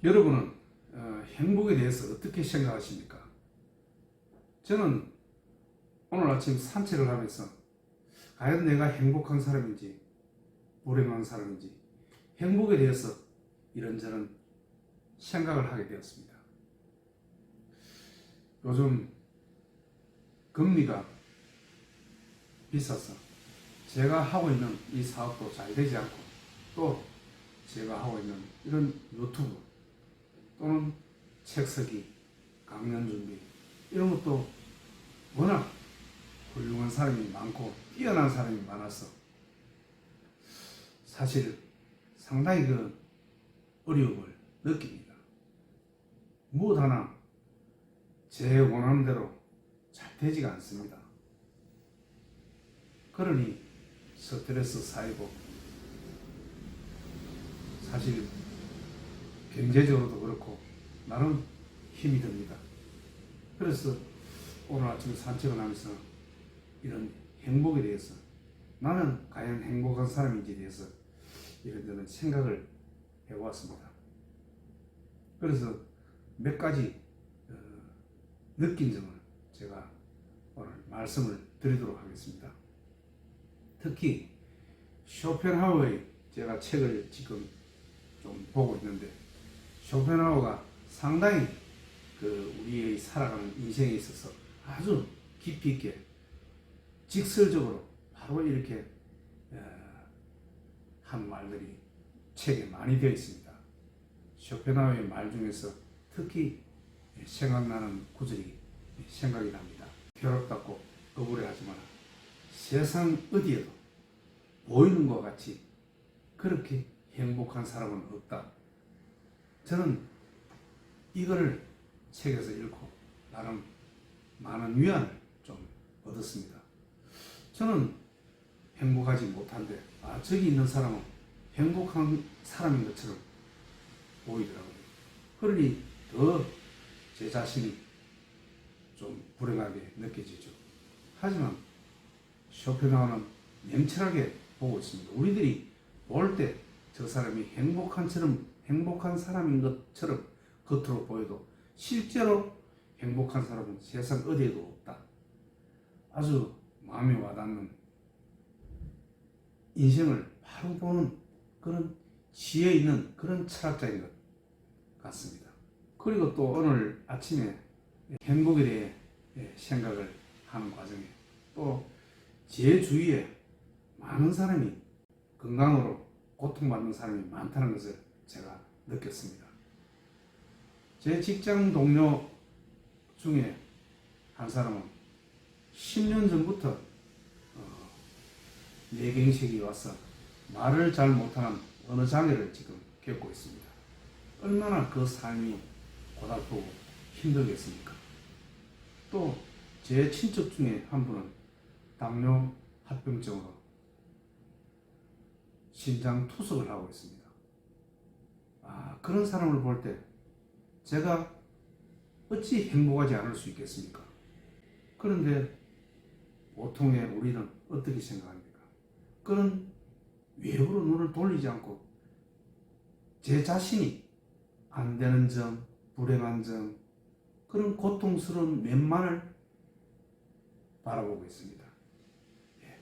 여러분은 행복에 대해서 어떻게 생각하십니까? 저는 오늘 아침 산책을 하면서 과연 내가 행복한 사람인지 불행한 사람인지 행복에 대해서 이런저런 생각을 하게 되었습니다. 요즘 금리가 비싸서 제가 하고 있는 이 사업도 잘 되지 않고, 또 제가 하고 있는 이런 유튜브 또는 책 쓰기, 강연 준비 이런 것도 워낙 훌륭한 사람이 많고 뛰어난 사람이 많아서 사실 상당히 어려움을 느낍니다. 무엇 하나 제 원하는 대로 잘 되지가 않습니다. 그러니 스트레스 쌓이고, 사실 경제적으로도 그렇고 나름 힘이 듭니다. 그래서 오늘 아침 산책을 하면서 이런 행복에 대해서, 나는 과연 행복한 사람인지에 대해서 이런저런 생각을 해보았습니다. 그래서 몇 가지 느낀 점을 제가 오늘 말씀을 드리도록 하겠습니다. 특히 쇼펜하우어의 제가 책을 지금 좀 보고 있는데, 쇼펜하우어가 상당히 우리의 살아가는 인생에 있어서 아주 깊이 있게 직설적으로 바로 이렇게 한 말들이 책에 많이 되어 있습니다. 쇼펜하우어의 말 중에서 특히 생각나는 구절이 생각이 납니다. 괴롭다고 억울해하지 마라. 세상 어디에도 보이는 것 같이 그렇게 행복한 사람은 없다. 저는 이거를 책에서 읽고 나름 많은 위안을 좀 얻었습니다. 저는 행복하지 못한데 저기 있는 사람은 행복한 사람인 것처럼 보이더라고요. 그러니 더 제 자신이 좀 불행하게 느껴지죠. 하지만 쇼펜하우어는 냉철하게 보고 있습니다. 우리들이 볼 때 저 사람이 행복한 사람인 것처럼 겉으로 보여도 실제로 행복한 사람은 세상 어디에도 없다. 아주 마음에 와닿는 인생을 바로 보는 그런 지혜 있는 그런 철학자인 것 같습니다. 그리고 또 오늘 아침에 행복에 대해 생각을 하는 과정에 또 제 주위에 많은 사람이 건강으로 고통받는 사람이 많다는 것을 제가 느꼈습니다. 제 직장 동료 중에 한 사람은 10년 전부터 뇌경색이 와서 말을 잘 못하는 언어 장애를 지금 겪고 있습니다. 얼마나 그 삶이 고달프고 힘들겠습니까? 또 제 친척 중에 한 분은 당뇨 합병증으로 심장 투석을 하고 있습니다. 그런 사람을 볼 때 제가 어찌 행복하지 않을 수 있겠습니까? 그런데 보통의 우리는 어떻게 생각합니까? 그런 외부로 눈을 돌리지 않고 제 자신이 안 되는 점, 불행한 점, 그런 고통스러운 면만을 바라보고 있습니다.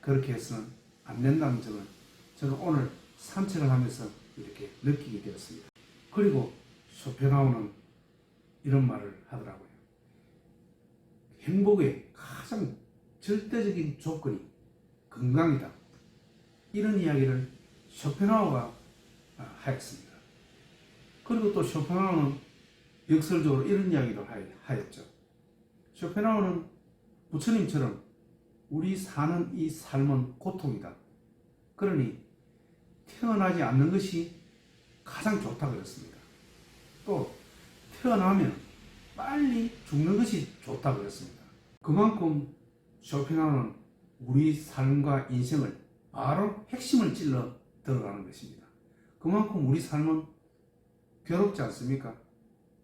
그렇게 해서는 안 된다는 점을 저는 오늘 산책을 하면서 이렇게 느끼게 되었습니다. 그리고 쇼펜하우어는 이런 말을 하더라고요. 행복의 가장 절대적인 조건이 건강이다. 이런 이야기를 쇼펜하우어가 하였습니다. 그리고 또 쇼펜하우어는 역설적으로 이런 이야기도 하였죠. 쇼펜하우어는 부처님처럼 우리 사는 이 삶은 고통이다. 그러니 태어나지 않는 것이 가장 좋다고 그랬습니다. 또 태어나면 빨리 죽는 것이 좋다고 그랬습니다. 그만큼 쇼펜하우어는 우리 삶과 인생을 바로 핵심을 찔러 들어가는 것입니다. 그만큼 우리 삶은 괴롭지 않습니까?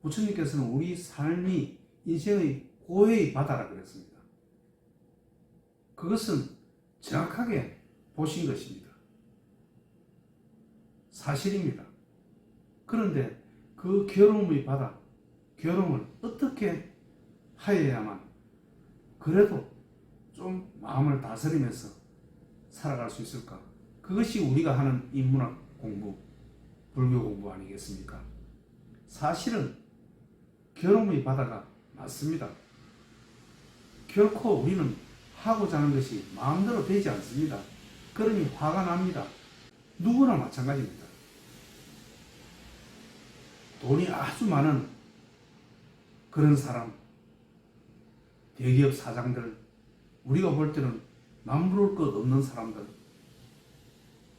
부처님께서는 우리 삶이 인생의 고해의 바다라 그랬습니다. 그것은 정확하게 보신 것입니다. 사실입니다. 그런데 그 괴로움의 바다, 괴로움을 어떻게 하여야만 그래도 좀 마음을 다스리면서 살아갈 수 있을까? 그것이 우리가 하는 인문학 공부, 불교 공부 아니겠습니까? 사실은 괴로움의 바다가 맞습니다. 결코 우리는 하고자 하는 것이 마음대로 되지 않습니다. 그러니 화가 납니다. 누구나 마찬가지입니다. 돈이 아주 많은 그런 사람, 대기업 사장들, 우리가 볼 때는 남부를 것 없는 사람들,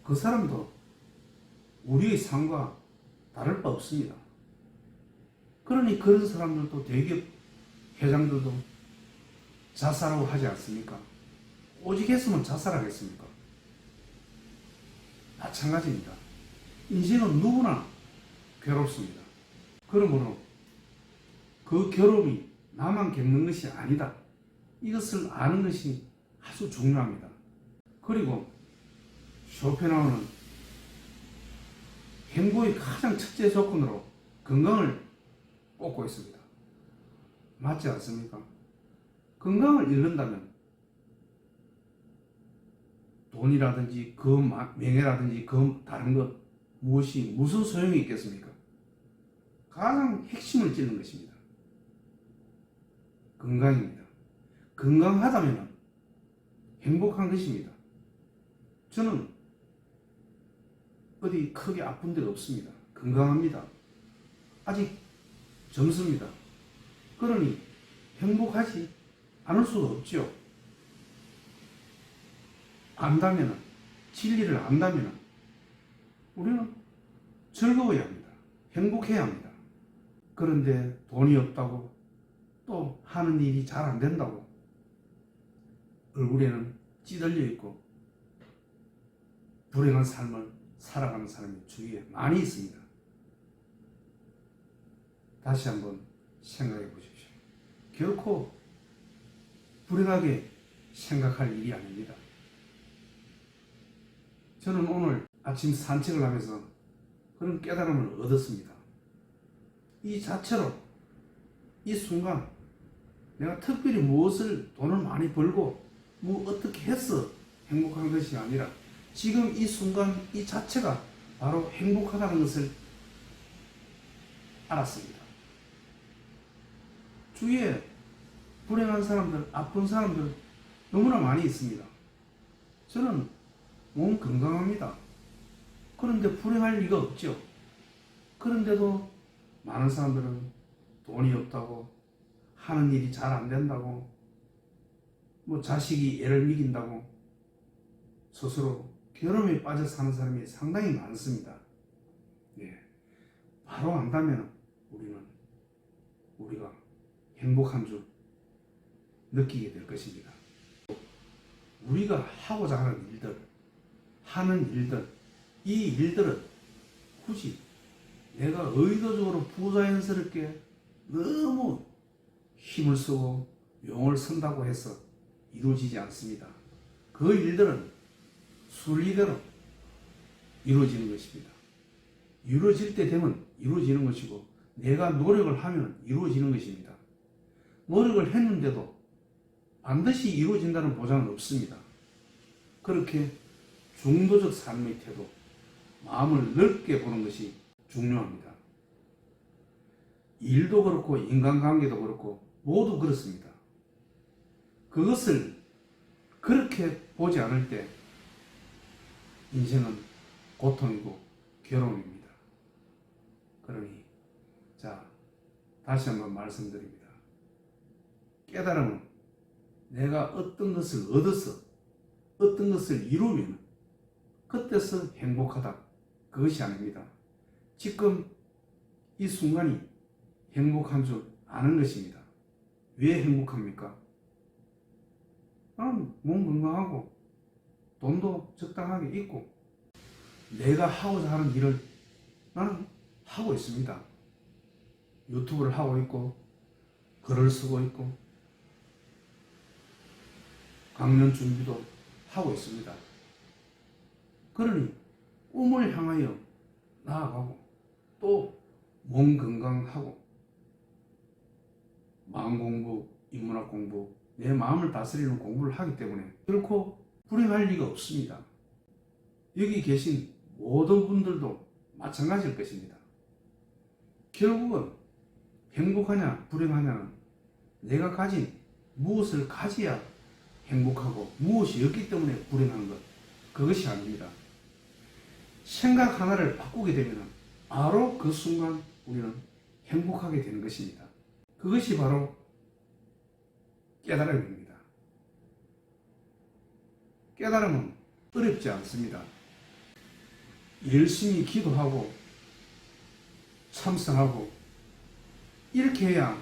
그 사람도 우리의 삶과 다를 바 없습니다. 그러니 그런 사람들도 대기업 회장들도 자살하고 하지 않습니까? 오직 했으면 자살하겠습니까? 마찬가지입니다. 인생은 누구나 괴롭습니다. 그러므로 그 괴로움이 나만 겪는 것이 아니다. 이것을 아는 것이 아주 중요합니다. 그리고 쇼펜하우어는 행복의 가장 첫째 조건으로 건강을 꼽고 있습니다. 맞지 않습니까? 건강을 잃는다면 돈이라든지 그 명예라든지 그 다른 것 무엇이 무슨 소용이 있겠습니까? 가장 핵심을 찌는 것입니다. 건강입니다. 건강하다면 행복한 것입니다. 저는 어디 크게 아픈 데가 없습니다. 건강합니다. 아직 젊습니다. 그러니 행복하지 않을 수가 없죠. 안다면, 진리를 안다면 우리는 즐거워야 합니다. 행복해야 합니다. 그런데 돈이 없다고 또 하는 일이 잘 안 된다고 얼굴에는 찌들려 있고 불행한 삶을 살아가는 사람이 주위에 많이 있습니다. 다시 한번 생각해 보십시오. 결코 불행하게 생각할 일이 아닙니다. 저는 오늘 아침 산책을 하면서 그런 깨달음을 얻었습니다. 이 자체로 이 순간 내가 특별히 무엇을 돈을 많이 벌고 뭐 어떻게 해서 행복한 것이 아니라 지금 이 순간 이 자체가 바로 행복하다는 것을 알았습니다. 주위에 불행한 사람들, 아픈 사람들 너무나 많이 있습니다. 저는 몸 건강합니다. 그런데 불행할 리가 없죠. 그런데도 많은 사람들은 돈이 없다고, 하는 일이 잘 안 된다고, 뭐 자식이 애를 먹인다고 스스로 괴로움에 빠져 사는 사람이 상당히 많습니다. 예. 바로 안다면 우리가 행복한 줄 느끼게 될 것입니다. 우리가 하고자 하는 일들, 이 일들은 굳이 내가 의도적으로 부자연스럽게 너무 힘을 쓰고 용을 쓴다고 해서 이루어지지 않습니다. 그 일들은 순리대로 이루어지는 것입니다. 이루어질 때 되면 이루어지는 것이고 내가 노력을 하면 이루어지는 것입니다. 노력을 했는데도 반드시 이루어진다는 보장은 없습니다. 그렇게 중도적 삶의 태도, 마음을 넓게 보는 것이 중요합니다. 일도 그렇고 인간관계도 그렇고 모두 그렇습니다. 그것을 그렇게 보지 않을 때 인생은 고통이고 괴로움입니다. 그러니 다시 한번 말씀드립니다. 깨달음은 내가 어떤 것을 얻어서 어떤 것을 이루면 그때서 행복하다, 그것이 아닙니다. 지금 이 순간이 행복한 줄 아는 것입니다. 왜 행복합니까? 나는 몸 건강하고 돈도 적당하게 있고 내가 하고자 하는 일을 나는 하고 있습니다. 유튜브를 하고 있고 글을 쓰고 있고 강연 준비도 하고 있습니다. 그러니 꿈을 향하여 나아가고 또 몸 건강하고 마음 공부, 인문학 공부, 내 마음을 다스리는 공부를 하기 때문에 결코 불행할 리가 없습니다. 여기 계신 모든 분들도 마찬가지일 것입니다. 결국은 행복하냐 불행하냐는 내가 가진 무엇을 가져야 행복하고 무엇이 없기 때문에 불행한 것, 그것이 아닙니다. 생각 하나를 바꾸게 되면 바로 그 순간 우리는 행복하게 되는 것입니다. 그것이 바로 깨달음입니다. 깨달음은 어렵지 않습니다. 열심히 기도하고 참선하고 이렇게 해야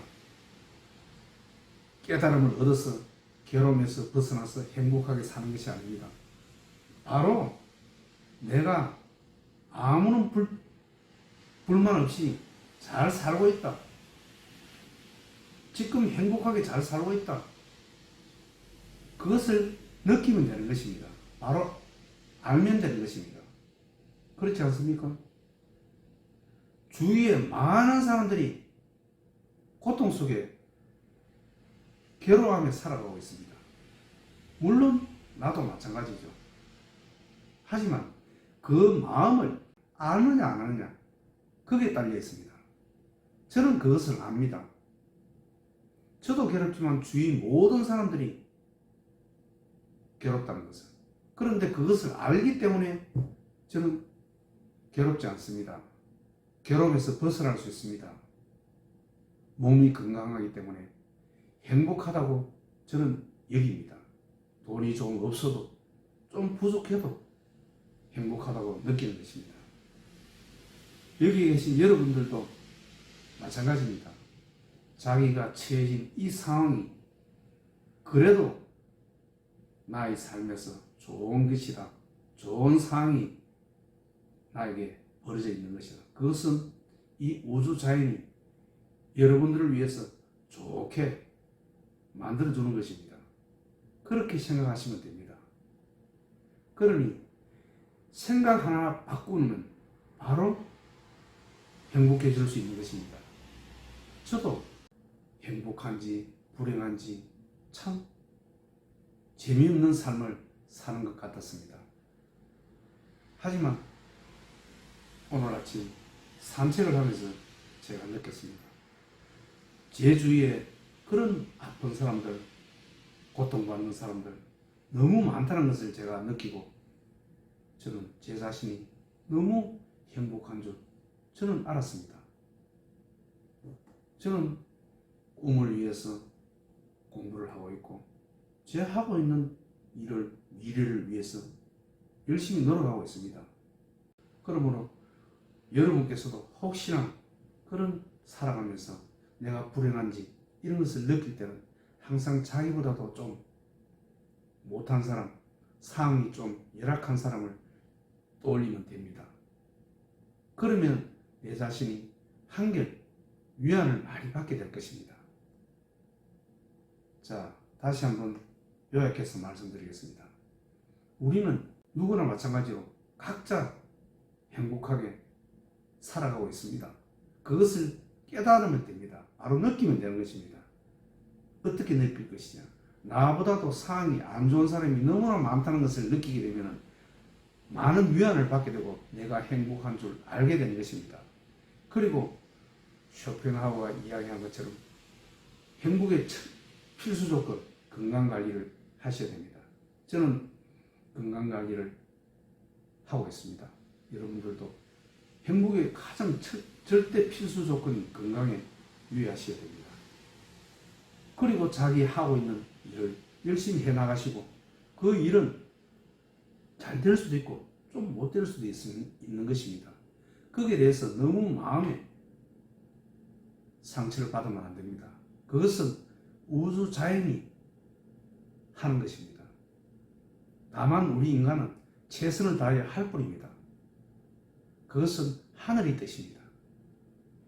깨달음을 얻어서 괴로움에서 벗어나서 행복하게 사는 것이 아닙니다. 바로 내가 아무런 불만 없이 잘 살고 있다. 지금 행복하게 잘 살고 있다. 그것을 느끼면 되는 것입니다. 바로 알면 되는 것입니다. 그렇지 않습니까? 주위에 많은 사람들이 고통 속에 괴로워하며 살아가고 있습니다. 물론 나도 마찬가지죠. 하지만 그 마음을 아느냐 안 아느냐 거기에 딸려 있습니다. 저는 그것을 압니다. 저도 괴롭지만 주위 모든 사람들이 괴롭다는 것을. 그런데 그것을 알기 때문에 저는 괴롭지 않습니다. 괴로움에서 벗어날 수 있습니다. 몸이 건강하기 때문에 행복하다고 저는 여깁니다. 돈이 조금 없어도 좀 부족해도 행복하다고 느끼는 것입니다. 여기 계신 여러분들도 마찬가지입니다. 자기가 처해진 이 상황이 그래도 나의 삶에서 좋은 것이다. 좋은 상황이 나에게 벌어져 있는 것이다. 그것은 이 우주 자연이 여러분들을 위해서 좋게 만들어주는 것입니다. 그렇게 생각하시면 됩니다. 그러니 생각 하나 바꾸면 바로 행복해질 수 있는 것입니다. 저도 행복한지 불행한지 참 재미없는 삶을 사는 것 같았습니다. 하지만 오늘 아침 산책을 하면서 제가 느꼈습니다. 제 주위에 그런 아픈 사람들, 고통받는 사람들 너무 많다는 것을 제가 느끼고 저는 제 자신이 너무 행복한 줄 저는 알았습니다. 저는 꿈을 위해서 공부를 하고 있고 제 하고 있는 일을 미래를 위해서 열심히 노력하고 있습니다. 그러므로 여러분께서도 혹시나 그런 살아가면서 내가 불행한지 이런 것을 느낄 때는 항상 자기보다도 좀 못한 사람, 상황이 좀 열악한 사람을 떠올리면 됩니다. 그러면 내 자신이 한결 위안을 많이 받게 될 것입니다. 자, 다시 한번 요약해서 말씀드리겠습니다. 우리는 누구나 마찬가지로 각자 행복하게 살아가고 있습니다. 그것을 깨달으면 됩니다. 바로 느끼면 되는 것입니다. 어떻게 느낄 것이냐? 나보다도 상황이 안 좋은 사람이 너무나 많다는 것을 느끼게 되면 많은 위안을 받게 되고 내가 행복한 줄 알게 되는 것입니다. 그리고 쇼펜하우어가 이야기한 것처럼 행복의 필수 조건, 건강관리를 하셔야 됩니다. 저는 건강관리를 하고 있습니다. 여러분들도 행복의 가장 절대 필수 조건인 건강에 유의하셔야 됩니다. 그리고 자기 하고 있는 일을 열심히 해나가시고 그 일은 잘 될 수도 있고 좀 못 될 수도 있는 것입니다. 거기에 대해서 너무 마음에 상처를 받으면 안 됩니다. 그것은 우주 자연이 하는 것입니다. 다만 우리 인간은 최선을 다해야 할 뿐입니다. 그것은 하늘의 뜻입니다.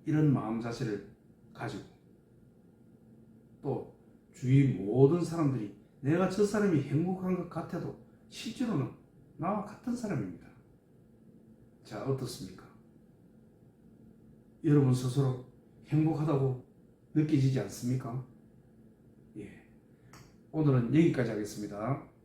이런 마음 자세를 가지고 또 주위 모든 사람들이 내가 저 사람이 행복한 것 같아도 실제로는 나와 같은 사람입니다. 자, 어떻습니까? 여러분 스스로 행복하다고 느껴지지 않습니까? 예. 오늘은 여기까지 하겠습니다.